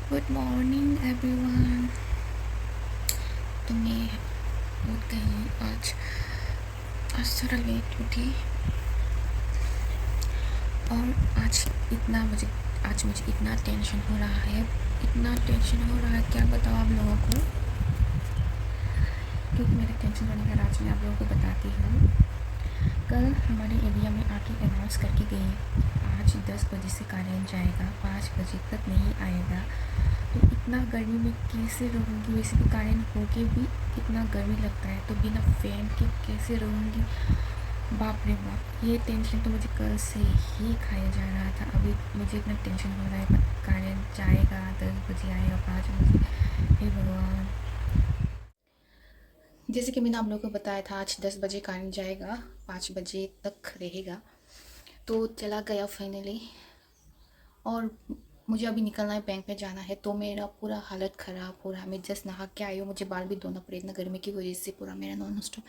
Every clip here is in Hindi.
Good morning everyone. तो मैं उठ गई आज थोड़ा लेट उठी और आज मुझे इतना टेंशन हो रहा है, क्या बताओ आप लोगों को। क्योंकि मेरे टेंशन होने का राज मैं आप लोगों को बताती हूँ। कल हमारे एरिया में आके अनाउंस करके गई आज 10 बजे से करेंट जाएगा, 5 बजे तक नहीं आएगा। तो इतना गर्मी में कैसे रहूँगी, वैसे भी करेंट होके भी इतना गर्मी लगता है, तो बिना फैन के कैसे रहूँगी। बाप रे बाप, ये टेंशन तो मुझे कल से ही खाया जा रहा था। अभी मुझे इतना टेंशन हो रहा है, करेंट जाएगा, 10 बजे आएगा, 5 बजे। हे भगवान। जैसे कि मैंने आप लोगों को बताया था आज 10 बजे करेंट जाएगा, 5 बजे तक रहेगा। तो चला गया फाइनली। और मुझे अभी निकलना है, बैंक में जाना है। तो मेरा पूरा हालत ख़राब हो रहा है। मैं जस्ट नहा के आई हूँ, मुझे बाल भी धोना पड़े, इतना गर्मी की वजह से पूरा मेरा नॉन स्टॉप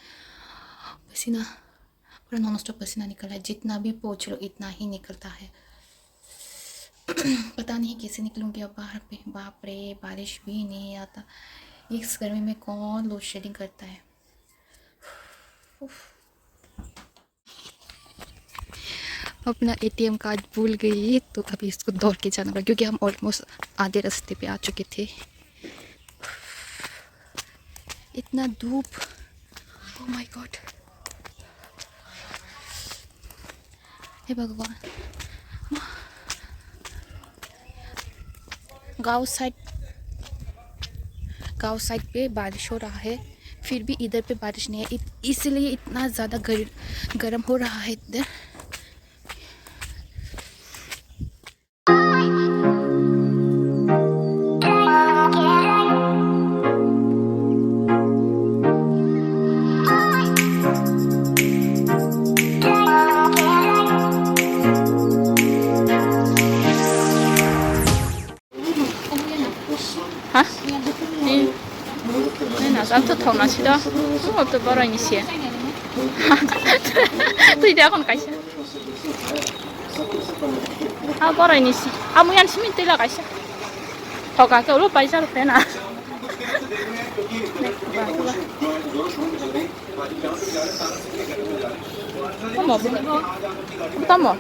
पसीना निकल रहा है। जितना भी पोंछ लो इतना ही निकलता है। पता नहीं कैसे निकलूँगी अब बाहर पे। बाप रे, बारिश भी नहीं आता। इस गर्मी में कौन लोड शेडिंग करता है। उफ। अपना एटीएम कार्ड भूल गई, तो अभी इसको दौड़ के जाना पड़ा, क्योंकि हम ऑलमोस्ट आधे रास्ते पे आ चुके थे। इतना धूप, ओह माय गॉड, हे भगवान। गांव साइड पे बारिश हो रहा है, फिर भी इधर पे बारिश नहीं है, इसलिए इतना ज़्यादा गर्म हो रहा है इधर। हाँ, nên là dám thật thòng là chị đó, không có từ bao giờ như thế. Tôi đã còn cái gì? À bao giờ như thế? À muốn ăn xin tôi là cái gì? Họ cả cái lúc bây giờ phải nào? Không một, không một.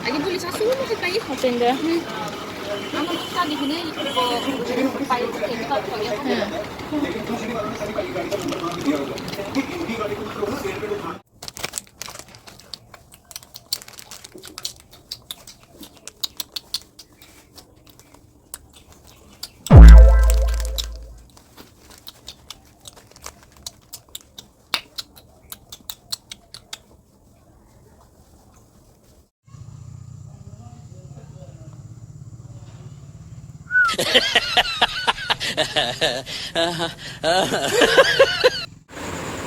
Lagi boleh satu mungkin lagi. Attende. Ama tadi gini pai tempat ya.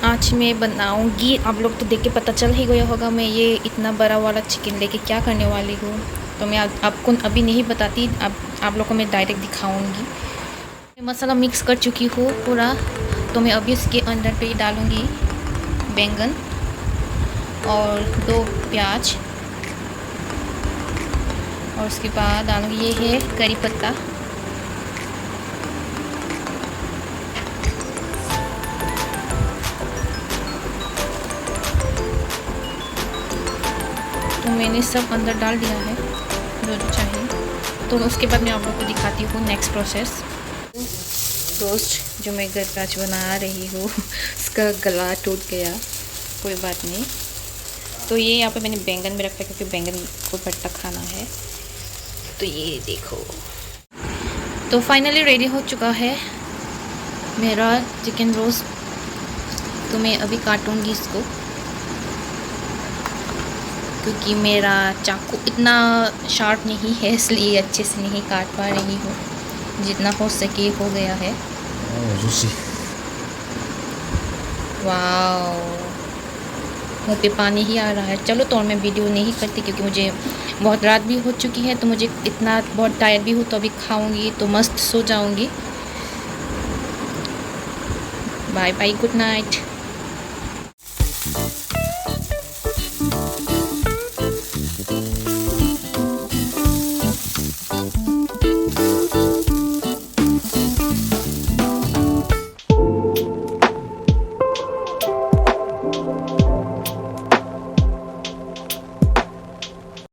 आज मैं बनाऊंगी, आप लोग तो देख के पता चल ही गया होगा मैं ये इतना बड़ा वाला चिकन लेके क्या करने वाली हूँ। तो मैं आपको अभी नहीं बताती, आप लोग को मैं डायरेक्ट दिखाऊंगी। मैं मसाला मिक्स कर चुकी हूँ पूरा। तो मैं अभी इसके अंदर पे डालूँगी बैंगन और 2 प्याज, और उसके बाद डालूँगी ये है करी पत्ता, तो मैंने सब अंदर डाल दिया है जो जो चाहिए। तो उसके बाद मैं आप लोग को दिखाती हूँ नेक्स्ट प्रोसेस। रोस्ट जो मैं घर पे आज बना रही हूँ उसका गला टूट गया, कोई बात नहीं। तो ये यहाँ पे मैंने बैंगन में रखा है, क्योंकि बैंगन को भट्टा खाना है। तो ये देखो, तो फाइनली रेडी हो चुका है मेरा चिकन रोस्ट। तो मैं अभी काटूँगी इसको, क्योंकि मेरा चाकू इतना शार्प नहीं है, इसलिए अच्छे से नहीं काट पा रही हूँ। जितना हो सके हो गया है। वाओ, मुँह पे पानी ही आ रहा है। चलो तो मैं वीडियो नहीं करती, क्योंकि मुझे बहुत रात भी हो चुकी है, तो मुझे इतना बहुत टायर्ड भी हूँ। तो अभी खाऊंगी तो मस्त सो जाऊंगी। Bye bye, good night.